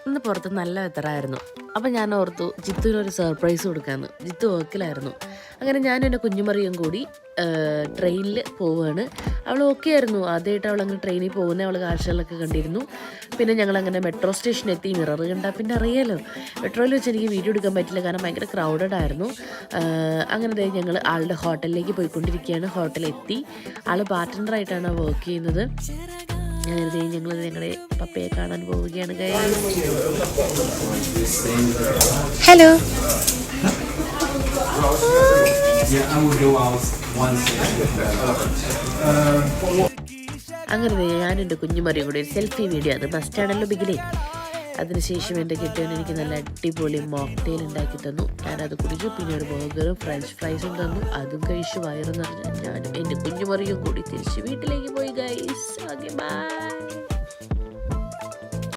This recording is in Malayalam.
ഇന്ന് പുറത്ത് നല്ല വെതറായിരുന്നു. അപ്പം ഞാൻ ഓർത്തു ജിത്തുവിനൊരു സർപ്രൈസ് കൊടുക്കാമെന്ന്. ജിത്തു വർക്കിലായിരുന്നു. അങ്ങനെ ഞാനും എൻ്റെ കുഞ്ഞുമറിയും കൂടി ട്രെയിനിൽ പോവുകയാണ്. അവൾ ഓക്കെ ആയിരുന്നു. ആദ്യമായിട്ട് അവളങ്ങനെ ട്രെയിനിൽ പോകുന്നത് അവൾ കാഴ്ചകളൊക്കെ കണ്ടിരുന്നു. പിന്നെ ഞങ്ങളങ്ങനെ മെട്രോ സ്റ്റേഷൻ എത്തി. മിറർ കണ്ടാൽ പിന്നെ അറിയാലോ, മെട്രോയിൽ വെച്ച് എനിക്ക് വീഡിയോ എടുക്കാൻ പറ്റില്ല, കാരണം ഭയങ്കര ക്രൗഡഡ് ആയിരുന്നു. അങ്ങനെ ഞങ്ങൾ ആളുടെ ഹോട്ടലിലേക്ക് പോയിക്കൊണ്ടിരിക്കുകയാണ്. ഹോട്ടലെത്തി. ആൾ ബാർട്ടൻഡറായിട്ടാണ് വർക്ക് ചെയ്യുന്നത്. ഞങ്ങൾ ഞങ്ങളുടെ പപ്പയെ കാണാൻ പോവുകയാണ്. ഹലോ. അങ്ങനെ ഞാൻ എൻ്റെ കുഞ്ഞുമറിയും കൂടി ഒരു സെൽഫി വീഡിയോ, അത് മസ്റ്റാണല്ലോ ബിഗിലേ. അതിനുശേഷം എൻ്റെ കെട്ടിയവൻ എനിക്ക് നല്ല അടിപൊളി മോക്ടെയിൽ ഉണ്ടാക്കി തന്നു. ഞാനത് കുടിച്ചു. പിന്നെ ഒരു ബർഗറും ഫ്രഞ്ച് ഫ്രൈസും തന്നു. അതും കഴിച്ചു വയറെന്ന് പറഞ്ഞാൽ ഞാനും എൻ്റെ കുഞ്ഞുമറിയും കൂടി തിരിച്ച് വീട്ടിലേക്ക് പോയി ഗൈസ്. Okay bye.